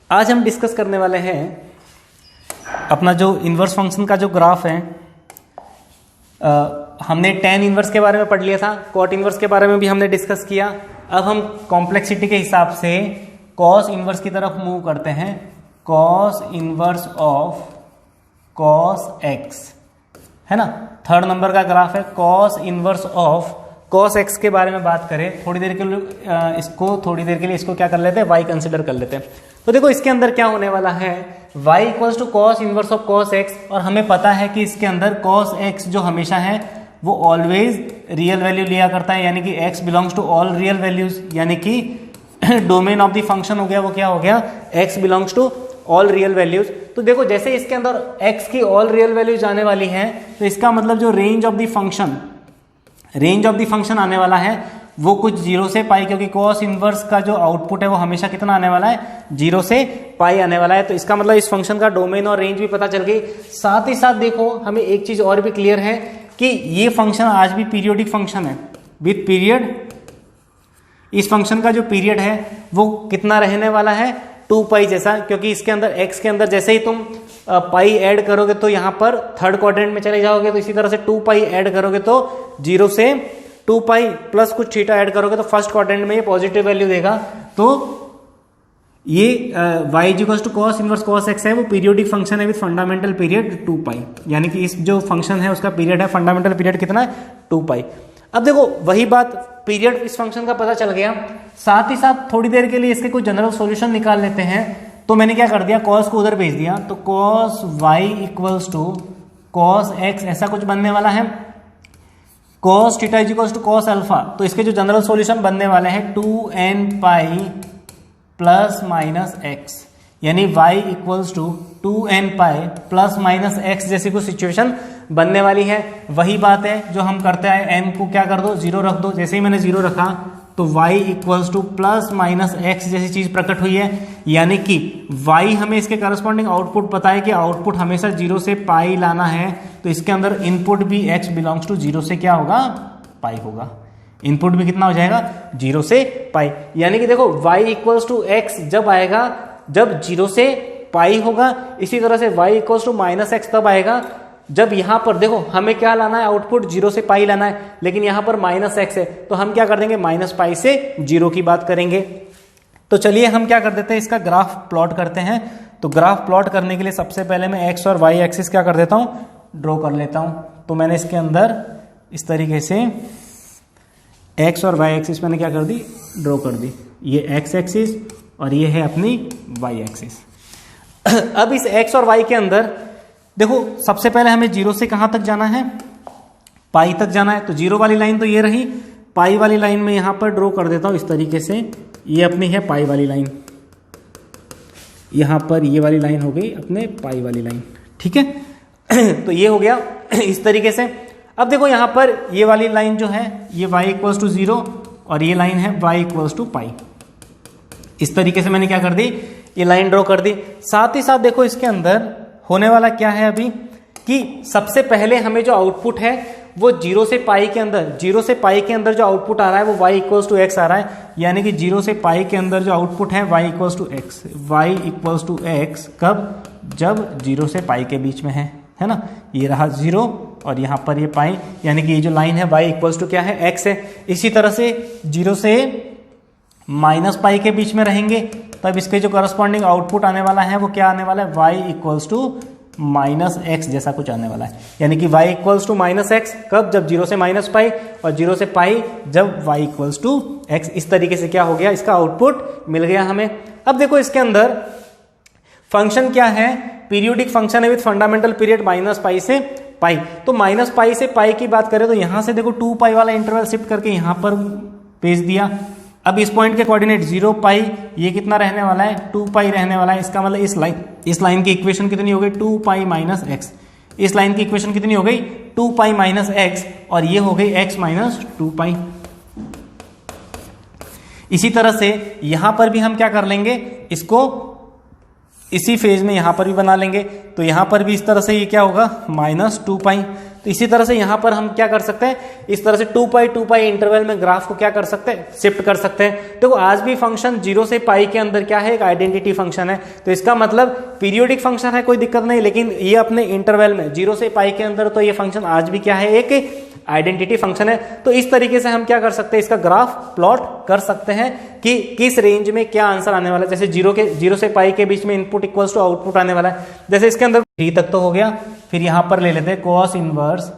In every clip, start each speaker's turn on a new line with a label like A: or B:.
A: आज हम डिस्कस करने वाले हैं अपना जो इन्वर्स फंक्शन का जो ग्राफ है। हमने tan इन्वर्स के बारे में पढ़ लिया था, cot इन्वर्स के बारे में भी हमने डिस्कस किया। अब हम कॉम्प्लेक्सिटी के हिसाब से cos इन्वर्स की तरफ मूव करते हैं। cos inverse of cos x है ना, थर्ड नंबर का ग्राफ है। cos inverse of cos x के बारे में बात करें थोड़ी देर के लिए इसको क्या कर लेते हैं, y कंसिडर कर लेते हैं। तो देखो इसके अंदर क्या होने वाला है, y equals to cos inverse of cos x, और हमें पता है कि इसके अंदर cos x जो हमेशा है वो ऑलवेज रियल वैल्यू लिया करता है, यानी कि x belongs to all real values, यानी कि डोमेन ऑफ द फंक्शन हो गया वो क्या हो गया, x belongs to all real values. तो देखो जैसे इसके अंदर x की ऑल रियल वैल्यूज आने वाली है, तो इसका मतलब जो रेंज ऑफ द फंक्शन आने वाला है वो कुछ 0 से पाई, क्योंकि cos इनवर्स का जो आउटपुट है वो हमेशा कितना आने वाला है, 0 से पाई आने वाला है। तो इसका मतलब इस फंक्शन का डोमेन और रेंज भी पता चल गई। साथ ही साथ देखो हमें एक चीज और भी क्लियर है कि ये फंक्शन आज भी पीरियोडिक फंक्शन है विथ पीरियड। इस फंक्शन का जो पीरियड है वो कितना रहने वाला है, 2 पाई जैसा, क्योंकि इसके अंदर x के अंदर जैसे ही तुम पाई ऐड करोगे तो यहाँ पर थर्ड क्वाड्रेंट में चले जाओगे, तो इसी तरह से 2 पाई ऐड करोगे तो 0 से 2 पाई प्लस कुछ थीटा ऐड करोगे तो फर्स्ट क्वाड्रेंट में ये पॉजिटिव वैल्यू देगा। तो ये y equals to cos inverse cos x है, वो पीरियोडिक फंक्शन है विद फंडामेंटल पीरियड 2 पाई, यानी कि इस जो फंक्शन है उसका पीरियड है, फंडामेंटल पीरियड कितना है, 2 पाई। अब देखो वही बात, पीरियड इस फंक्शन का पता चल गया, साथ ही साथ थोड़ी देर के लिए इसके कोई जनरल सॉल्यूशन निकाल लेते हैं। तो मैंने क्या कर दिया, cos को उधर भेज दिया, तो cos y equals to cos x ऐसा कुछ बनने वाला है। cos theta equals to cos alpha, तो इसके जो जनरल सॉल्यूशन बनने वाले हैं 2n pi plus minus x, यानी y equals to 2n pi plus minus x जैसी कुछ सिचुएशन बनने वाली है। वही बात है जो हम करते हैं, n को क्या कर दो, 0 रख दो। जैसे ही मैंने 0 रखा तो y equals two plus minus x जैसी चीज प्रकट हुई है, यानी कि y हमें इसके करस्पॉन्डिंग आउटपुट पता है कि आउटपुट हमेशा 0 से पाई लाना है, तो इसके अंदर इनपुट भी x बिलोंग्स टू 0 से क्या होगा, पाई होगा। इनपुट भी कितना हो जाएगा, 0 से पाई, यानी कि देखो y इक्वल्स टू x जब आएगा जब 0 से पाई होगा, इसी तरह से y equals to minus x तब आएगा जब यहां पर देखो हमें क्या लाना है, आउटपुट 0 से पाई लाना है, लेकिन यहां पर माइनस x है, तो हम क्या कर देंगे, माइनस पाई से 0 की बात करेंगे। तो चलिए हम क्या कर देते हैं, इसका ग्राफ प्लॉट करते हैं। तो ग्राफ प्लॉट करने के लिए सबसे पहले मैं x और y एक्सिस क्या कर देता हूं, ड्रॉ कर लेता हूं। तो मैंने इसके अंदर इस तरीके से x और y एक्सिस मैंने क्या कर दी, ड्रॉ कर दी। ये x एक्सिस और ये है अपनी y एक्सिस। अब इस x और y के अंदर देखो सबसे पहले हमें 0 से कहां तक जाना है, पाई तक जाना है। तो 0 वाली लाइन तो ये रही, पाई वाली लाइन में यहां पर ड्रॉ कर देता हूं इस तरीके से। ये अपनी है पाई वाली लाइन, यहां पर ये वाली लाइन हो गई अपने पाई वाली लाइन, ठीक है। तो ये हो गया इस तरीके से। अब देखो यहां पर ये वाली लाइन जो है ये y इक्वल्स टू 0 और ये लाइन है y इक्वल्स टू पाई। इस तरीके से मैंने क्या कर दी, ये लाइन ड्रॉ कर दी। साथ ही साथ देखो इसके अंदर होने वाला क्या है अभी, कि सबसे पहले हमें जो आउटपुट है वो 0 से पाई के अंदर जो आउटपुट आ रहा है वो y इक्वल्स टू x आ रहा है, यानी कि 0 से पाई के अंदर जो आउटपुट है y equals to x, y equals to x कब, जब 0 से पाई के बीच में है ना। ये रहा 0 और यहाँ पर ये पाई, यानी कि ये जो लाइन है y इक्वल्स टू क्या है, x है। इसी तरह से 0 से माइनस पाई के बीच में रहेंगे, तब इसके जो करस्पॉन्डिंग आउटपुट आने वाला है वो क्या आने वाला है, y equals to minus x जैसा कुछ आने वाला है, यानी कि y equals to minus x कब, जब 0 से माइनस पाई, और 0 से पाई जब y इक्वल्स टू x। इस तरीके से क्या हो गया, इसका आउटपुट मिल गया हमें। अब देखो इसके अंदर फंक्शन क्या है, पीरियोडिक फंक्शन है with fundamental period minus pi से पाई। तो माइनस पाई से पाई की बात करें तो यहां से देखो 2 पाई वाला इंटरवल शिफ्ट करके यहां पर भेज दिया। अब इस पॉइंट के कोऑर्डिनेट 0 पाई, ये कितना रहने वाला है, 2 पाई रहने वाला है। इसका मतलब इस लाइन की इक्वेशन कितनी हो गई, 2 पाई माइनस एक्स। इस लाइन की इक्वेशन कितनी हो गई, 2 पाई माइनस एक्स, और ये हो गई x माइनस 2 पाई। इसी तरह से यहां पर भी हम क्या कर लेंगे, इसको इसी फेज में यहां पर भी बना लेंगे। तो यहां पर भी इस तरह से ये क्या होगा, माइनस 2 पाई। तो इसी तरह से यहाँ पर हम क्या कर सकते हैं, इस तरह से 2 पाई इंटरवल में ग्राफ को क्या कर सकते हैं, शिफ्ट कर सकते हैं। देखो आज भी फंक्शन 0 से पाई के अंदर क्या है, एक आइडेंटिटी फंक्शन है, तो इसका मतलब पीरियोडिक फंक्शन है, कोई दिक्कत नहीं, लेकिन ये अपने इंटरवल में 0 से पाई के अंदर तो ये फंक्शन आज भी क्या है, एक आइडेंटिटी फंक्शन है। तो इस तरीके से हम क्या कर सकते हैं, इसका ग्राफ प्लॉट कर सकते हैं कि किस रेंज में क्या आंसर आने वाला है। जैसे 0 से पाई के बीच में इनपुट इक्वल्स टू आउटपुट आने वाला है, जैसे इसके अंदर 3 तक तो हो गया, फिर यहां पर ले लेते हैं कॉस इनवर्स,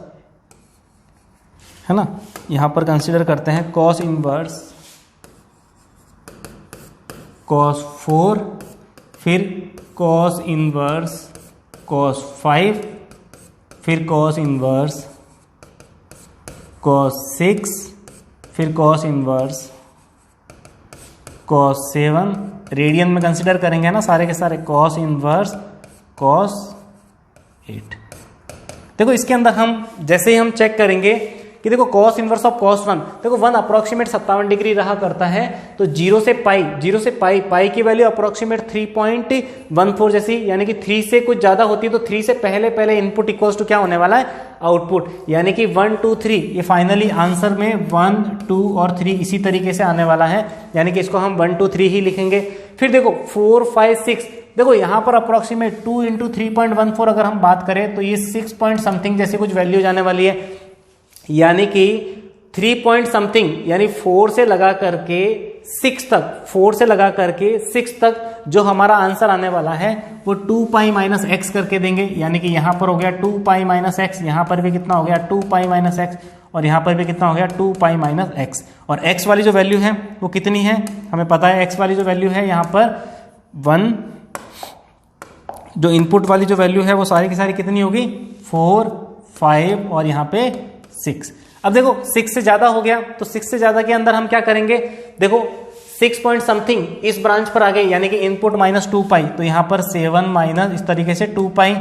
A: है ना, यहां पर कंसीडर करते हैं कॉस इनवर्स कॉस 4, फिर कॉस इनवर्स कॉस 5, फिर कॉस इनवर्स cos 6, फिर cos इनवर्स cos 7, रेडियन में कंसिडर करेंगे ना सारे के सारे, cos इनवर्स cos 8। देखो इसके अंदर हम जैसे ही हम चेक करेंगे कि देखो cos इनवर्स ऑफ cos 1, देखो 1 अप्रोक्सीमेट 57 डिग्री रहा करता है, तो 0 से पाई पाई की वैल्यू अप्रोक्सीमेट 3.14 जैसी, यानी कि 3 से कुछ ज्यादा होती है, तो 3 से पहले इनपुट इक्वल्स टू क्या होने वाला है, आउटपुट, यानी कि 1 2 3, ये फाइनली आंसर में 1 2 और 3 इसी तरीके से आने वाला है, यानी कि इसको हम 1 2 3 ही लिखेंगे। फिर देखो 4 5 6, देखो यहां पर अप्रोक्सीमेट 2 इंटू 3.14 अगर हम बात करें तो ये 6 पॉइंट समथिंग जैसे कुछ वैल्यू जाने वाली है, यानी कि 3 पॉइंट समथिंग, यानी 4 से लगा करके 6 तक, 4 से लगा करके 6 तक जो हमारा आंसर आने वाला है वो 2 पाई माइनस एक्स करके देंगे, यानी कि यहां पर हो गया 2 पाई माइनस एक्स, यहां पर भी कितना हो गया 2 पाई माइनस एक्स, और यहां पर भी कितना हो गया 2 पाई माइनस एक्स। और एक्स वाली जो वैल्यू है वो कितनी है, हमें पता है एक्स वाली जो वैल्यू है यहाँ पर 1, जो इनपुट वाली जो वैल्यू है वो सारी की सारी कितनी होगी 4 5 और यहाँ पे 6। अब देखो 6 से ज्यादा हो गया, तो 6 से ज्यादा के अंदर हम क्या करेंगे, देखो 6 पॉइंट समथिंग इस ब्रांच पर आ गए, यानी कि इनपुट माइनस 2 पाई, तो यहाँ पर 7 माइनस इस तरीके से 2 पाई,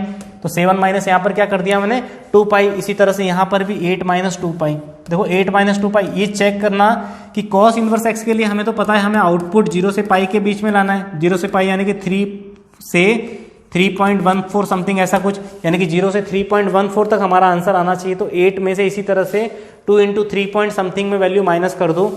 A: तो 7 माइनस यहाँ पर क्या कर दिया मैंने 2 पाई, इसी तरह से यहाँ पर भी 8 माइनस 2 पाई। देखो 8 माइनस 2 पाई, ये चेक करना कि कॉस इनवर्स एक्स के लिए हमें तो पता है हमें आउटपुट 0 से पाई के बीच में लाना है, 0 से पाई यानी कि 3 से 3.14 समथिंग ऐसा कुछ, यानी कि 0 से 3.14 तक हमारा आंसर आना चाहिए। तो 8 में से इसी तरह से 2 इंटू 3 पॉइंट समथिंग में वैल्यू माइनस कर दो,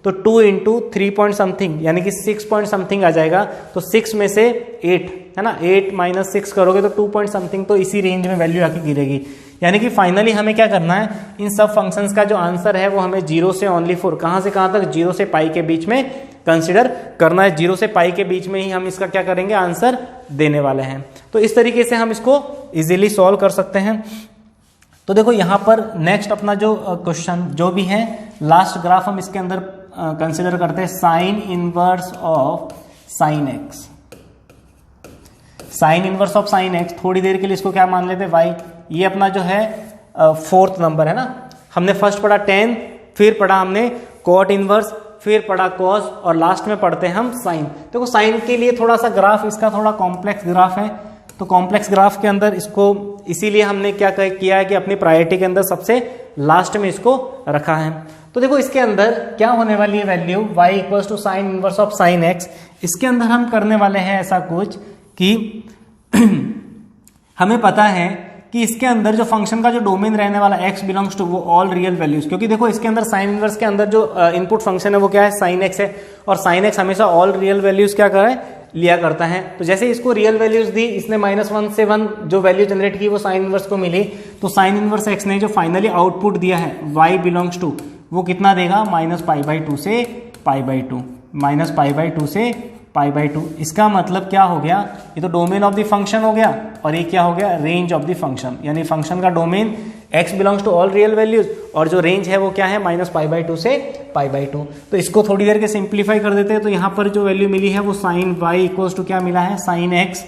A: तो 2 इंटू 3 पॉइंट समथिंग यानी कि 6 पॉइंट समथिंग आ जाएगा, तो 6 में से 8 है ना, 8 माइनस 6 करोगे तो 2 पॉइंट समथिंग, तो इसी रेंज में वैल्यू आके गिरेगी। यानी कि फाइनली हमें क्या करना है, इन सब फंक्शंस का जो आंसर है वो हमें 0 से ओनली 4, कहां से कहां तक, 0 से पाई के बीच में कंसिडर करना है, 0 से पाई के बीच में ही हम इसका क्या करेंगे, आंसर देने वाले हैं। तो इस तरीके से हम इसको इजीली सॉल्व कर सकते हैं। तो देखो यहां पर नेक्स्ट अपना जो क्वेश्चन जो भी है, लास्ट ग्राफ हम इसके अंदर कंसिडर करते हैं sign inverse of sine x. Sign inverse of sine x, थोड़ी देर के लिए इसको क्या मान लेते हैं वाई, ये अपना जो है 4th नंबर है ना, हमने फर्स्ट पढ़ा tan, फिर पढ़ा हमने कॉट इनवर्स, फिर पढ़ा कॉस, और लास्ट में पढ़ते हैं हम साइन। देखो साइन के लिए थोड़ा सा ग्राफ इसका थोड़ा कॉम्प्लेक्स ग्राफ है, तो कॉम्प्लेक्स ग्राफ के अंदर इसको इसीलिए हमने क्या किया है कि अपनी प्रायोरिटी के अंदर सबसे लास्ट में इसको रखा है। तो देखो इसके अंदर क्या होने वाली है value y equals to sine inverse of sine x. इसके अंदर हम करने वाले हैं ऐसा कुछ कि हमें पता है कि इसके अंदर जो फंक्शन का जो डोमेन रहने वाला x बिलोंग्स टू वो ऑल रियल वैल्यूज, क्योंकि देखो इसके अंदर साइन इनवर्स के अंदर जो इनपुट फंक्शन है वो क्या है, साइन एक्स है, और साइन एक्स हमेशा ऑल रियल वैल्यूज क्या करे लिया करता है। तो जैसे इसको रियल वैल्यूज दी, इसने -1 से 1 जो वैल्यू जनरेट की वो साइन इनवर्स को मिली, तो साइन इनवर्स एक्स ने जो फाइनली आउटपुट दिया है y बिलोंग्स टू वो कितना देगा, -π/2 से π/2, -π/2 से π/2। इसका मतलब क्या हो गया, ये तो डोमेन ऑफ द फंक्शन हो गया, और ये क्या हो गया, रेंज ऑफ द फंक्शन, यानी फंक्शन का domain x belongs to all real values, और जो रेंज है वो क्या है, -π/2 से π/2। तो इसको थोड़ी देर के सिंप्लीफाई कर देते हैं, तो यहाँ पर जो वैल्यू मिली है वो साइन y इक्वल्स टू क्या मिला है, साइन x।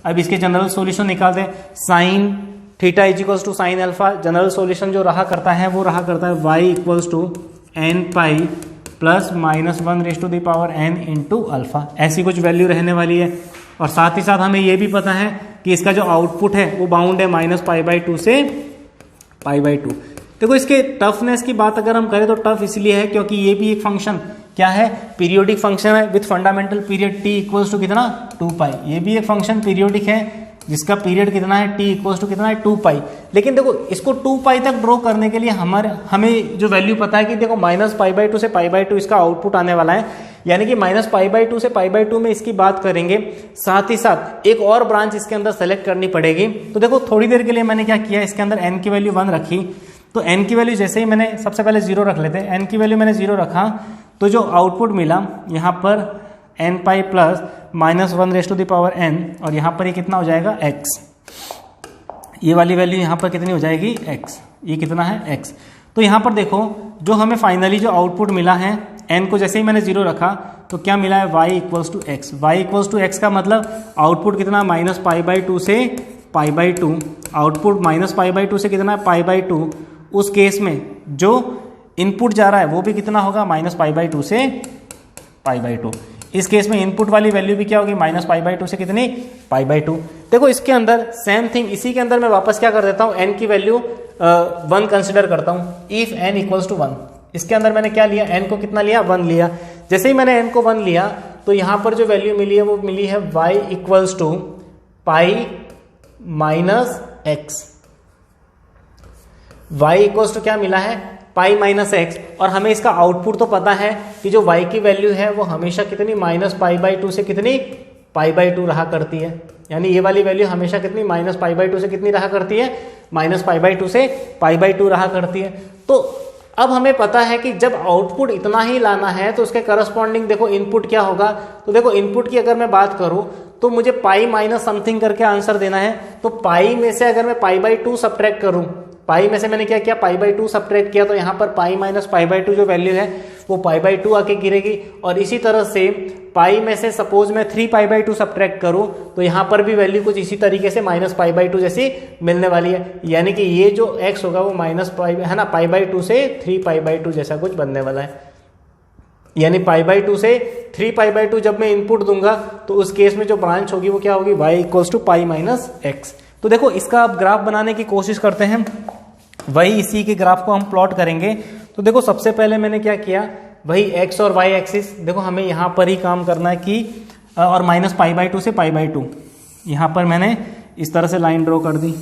A: अब इसके जनरल सोल्यूशन निकालते हैं, sine theta is equals to sine alpha, general solution जो रहा करता है वो रहा करता है y equals to n π plus -1⁻n into alpha, ऐसी कुछ वैल्यू रहने वाली है। और साथ ही साथ हमें यह भी पता है कि इसका जो आउटपुट है वो बाउंड है -π/2 से π/2। देखो इसके टफनेस की बात अगर हम करें तो टफ इसलिए है क्योंकि ये भी एक फंक्शन क्या है, पीरियोडिक फंक्शन है with fundamental period t equals to कितना, 2 पाई। ये भी एक फंक्शन पीरियोडिक है जिसका पीरियड कितना है t इक्वल्स टू कितना है 2 पाई। लेकिन देखो इसको 2 पाई तक ड्रॉ करने के लिए हमें जो वैल्यू पता है कि देखो -π/2 से π/2 इसका आउटपुट आने वाला है, यानी कि -π/2 से π/2 में इसकी बात करेंगे। साथ ही साथ एक और ब्रांच इसके अंदर सेलेक्ट करनी पड़ेगी। तो देखो थोड़ी देर के लिए मैंने क्या किया, इसके अंदर n की वैल्यू 1 रखी, तो n की वैल्यू जैसे ही मैंने सबसे पहले 0 रख लेते हैं, n की वैल्यू मैंने 0 रखा तो जो आउटपुट मिला यहाँ पर n पाई प्लस -1n और यहाँ पर ये कितना हो जाएगा x, ये वाली वैल्यू यहाँ पर कितनी हो जाएगी x, ये कितना है x। तो यहाँ पर देखो जो हमें फाइनली जो आउटपुट मिला है n को जैसे ही मैंने 0 रखा तो क्या मिला है y equals to x। y equals to x का मतलब आउटपुट कितना -π/2 से π/2, आउटपुट -π/2 से कितना है π/2। उस केस में जो इनपुट जा रहा है वो भी कितना होगा -π/2 से π/2। इस केस में इनपुट वाली वैल्यू भी क्या होगी -π/2 से कितनी π/2। देखो इसके अंदर सेम थिंग, इसी के अंदर मैं वापस क्या कर देता हूँ, n की वैल्यू 1 कंसिडर करता हूँ। इफ n इक्वल्स टू 1, इसके अंदर मैंने क्या लिया, n को कितना लिया 1 लिया। जैसे ही मैंने n को 1 लिया तो यहाँ पर जो वैल्यू मिली है वो मिली है y equals to pi minus x। y equals to क्या मिला है पाई माइनस एक्स, और हमें इसका आउटपुट तो पता है कि जो y की वैल्यू है वो हमेशा कितनी -π/2 से कितनी π/2 रहा करती है। यानी ये वाली वैल्यू हमेशा कितनी -π/2 से कितनी रहा करती है, -π/2 से π/2 रहा करती है। तो अब हमें पता है कि जब आउटपुट इतना ही लाना है तो उसके करस्पॉन्डिंग देखो इनपुट क्या होगा। तो देखो इनपुट की अगर मैं बात करूं तो मुझे पाई माइनस समथिंग करके आंसर देना है। तो पाई में से अगर मैं π/2 सब्ट्रैक्ट करूं, पाई में से मैंने क्या किया π/2 सब्ट्रैक्ट किया, तो यहाँ पर पाई माइनस π/2 जो वैल्यू है वो π/2 आके गिरेगी। और इसी तरह से पाई में से सपोज मैं 3π/2 सब्ट्रैक्ट करूं तो यहाँ पर भी वैल्यू कुछ इसी तरीके से -π/2 जैसी मिलने वाली है। यानी कि ये जो x होगा वो π/2 से 3π/2 जैसा कुछ बनने वाला है। यानी π/2 से 3π/2 जब मैं इनपुट दूंगा तो उस केस में जो ब्रांच होगी वो क्या होगी, y equals to pi minus x. तो देखो इसका अब ग्राफ बनाने की कोशिश करते हैं, वही इसी के ग्राफ को हम प्लॉट करेंगे। तो देखो सबसे पहले मैंने क्या किया, वही x और y एक्सिस, देखो हमें यहाँ पर ही काम करना है कि और -π/2 से π/2, यहाँ पर मैंने इस तरह से लाइन ड्रॉ कर दी,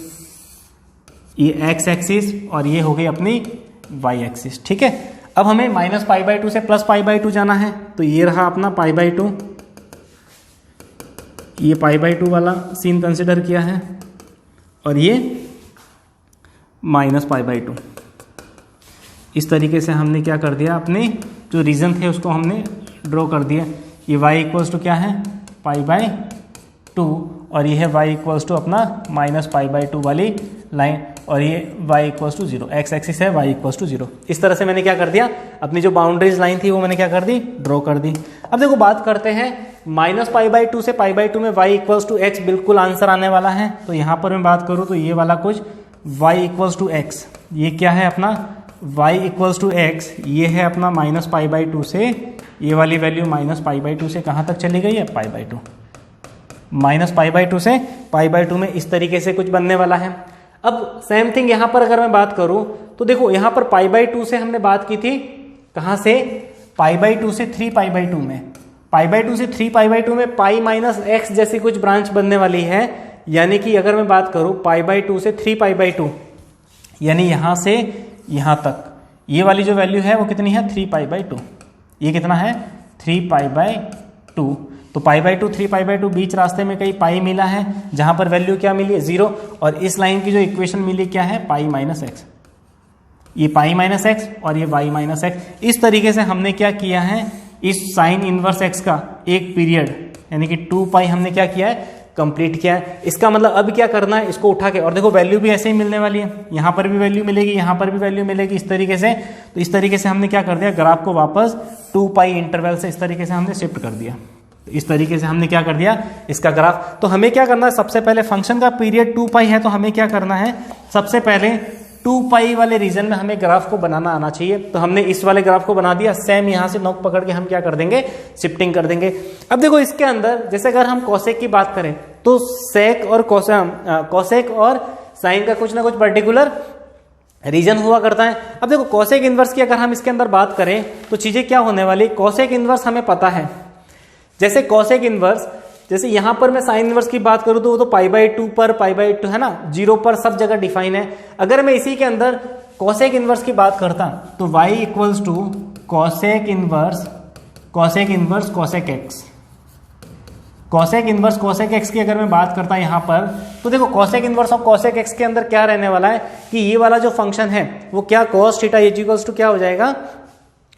A: ये x एक्सिस और ये हो गई अपनी y एक्सिस। ठीक है, अब हमें -π/2 से +π/2 जाना है, तो ये रहा अपना π/2, ये π/2 वाला सीन कंसिडर किया है और ये -π/2। इस तरीके से हमने क्या कर दिया, अपने जो रीजन थे उसको हमने ड्रॉ कर दिया। ये y इक्वल्स टू क्या है π/2 और ये है y इक्वल्स टू अपना -π/2 वाली लाइन, और ये y equals to 0, x axis है y इक्वल्स टू 0। इस तरह से मैंने क्या कर दिया, अपनी जो बाउंड्रीज लाइन थी वो मैंने क्या कर दी, ड्रॉ कर दी। अब देखो बात करते हैं -π/2 से π/2 में y इक्वल्स टू x बिल्कुल आंसर आने वाला है। तो यहाँ पर मैं बात करूँ तो ये वाला कुछ y इक्वल्स टू x, ये क्या है अपना y इक्वल्स टू x, ये है अपना -π/2 से, ये वाली वैल्यू -π/2 से कहाँ तक चली गई है, π/2, -π/2 से π/2 में इस तरीके से कुछ बनने वाला है। अब सेम थिंग यहाँ पर अगर मैं बात करूँ तो देखो यहाँ पर π/2 से हमने बात की थी, कहाँ से, π/2 से 3π/2 में, π/2 से 3π/2 में पाई माइनस एक्स जैसी कुछ ब्रांच बनने वाली है। यानी कि अगर मैं बात करूँ π/2 से 3π/2, यानी यहाँ से यहाँ तक ये वाली जो वैल्यू है वो कितनी है 3π/2, ये कितना है 3π/2। तो π/2 3π/2 बीच रास्ते में कहीं पाई मिला है, जहां पर वैल्यू क्या मिली है 0, और इस लाइन की जो इक्वेशन मिली क्या है पाई माइनस एक्स, ये पाई माइनस एक्स और ये y माइनस एक्स। इस तरीके से हमने क्या किया है, इस साइन इनवर्स x का एक पीरियड यानी कि 2 पाई हमने क्या किया है, कंप्लीट किया है। इसका मतलब अब क्या करना है, इसको उठा के, और देखो वैल्यू भी ऐसे ही मिलने वाली है, यहाँ पर भी वैल्यू मिलेगी, यहाँ पर भी वैल्यू मिलेगी, इस तरीके से। तो इस तरीके से हमने क्या कर दिया, ग्राफ को वापस 2 पाई इंटरवल से इस तरीके से हमने शिफ्ट कर दिया। इस तरीके से हमने क्या कर दिया इसका ग्राफ। तो हमें क्या करना है, सबसे पहले फंक्शन का पीरियड 2 पाई है, तो हमें क्या करना है, सबसे पहले 2 पाई वाले रीजन में हमें ग्राफ को बनाना आना चाहिए। तो हमने इस वाले ग्राफ को बना दिया, सेम यहाँ से नोक पकड़ के हम क्या कर देंगे, शिफ्टिंग कर देंगे। अब देखो इसके अंदर जैसे अगर हम कोसेक की बात करें तो सेक और कोसेक और साइन का कुछ ना कुछ पर्टिकुलर रीजन हुआ करता है। अब देखो कोसेक इनवर्स की अगर हम इसके अंदर बात करें तो चीजें क्या होने वाली, कोसेक इनवर्स हमें पता है, जैसे कोसेक इनवर्स, जैसे यहां पर मैं साइन इनवर्स की बात करूं तो वो तो π/2 पर π/2 है ना, 0 पर सब जगह डिफाइन है। अगर मैं इसी के अंदर कॉसेक इनवर्स की बात करता तो y equals to cosec inverse cosec x। Cosec inverse cosec x की अगर मैं बात करता यहां पर तो देखो cosec inverse of cosec x के अंदर क्या रहने वाला है कि ये वाला जो फंक्शन है वो क्या cos थीटा इक्वल्स टू क्या हो जाएगा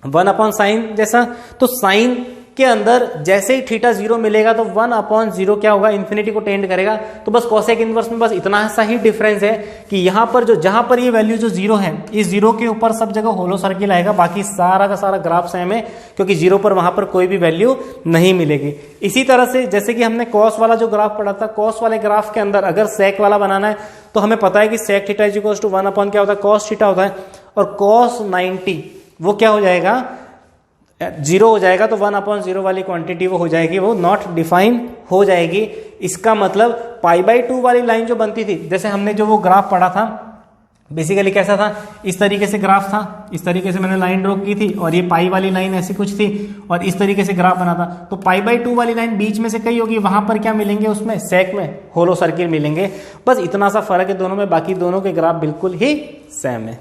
A: 1/sin जैसा। तो साइन के अंदर जैसे ही थीटा 0 मिलेगा तो 1/0 क्या होगा, इन्फिनिटी को टेंड करेगा। तो बस कॉसेक इनवर्स में बस इतना सा ही डिफरेंस है कि यहां पर जो जहां पर ये वैल्यू जो 0 है, इस 0 के ऊपर सब जगह होलो सर्किल आएगा, बाकी सारा का सारा ग्राफ सेम है क्योंकि 0 पर वहां पर कोई भी वैल्यू नहीं मिलेगी। इसी तरह से जैसे कि हमने कॉस वाला जो ग्राफ पढ़ा था, कॉस वाले ग्राफ के अंदर अगर सेक वाला बनाना है तो हमें पता है कि सेक थीटा इक्वल्स टू 1 क्या होता है, कॉस थीटा होता है। और cos 90 वो क्या हो जाएगा, 0 हो जाएगा। तो 1/0 वाली क्वांटिटी वो हो जाएगी, वो नॉट डिफाइन हो जाएगी। इसका मतलब π/2 वाली लाइन जो बनती थी, जैसे हमने जो वो ग्राफ पढ़ा था बेसिकली कैसा था, इस तरीके से ग्राफ था, इस तरीके से मैंने लाइन ड्रॉ की थी और ये पाई वाली लाइन ऐसी कुछ थी और इस तरीके से ग्राफ बना था। तो π/2 वाली लाइन बीच में से कहीं होगी, वहां पर क्या मिलेंगे, उसमें सेक में होलो सर्किल मिलेंगे। बस इतना सा फर्क है दोनों में, बाकी दोनों के ग्राफ बिल्कुल ही सेम है।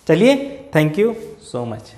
A: चलिए, थैंक यू सो मच।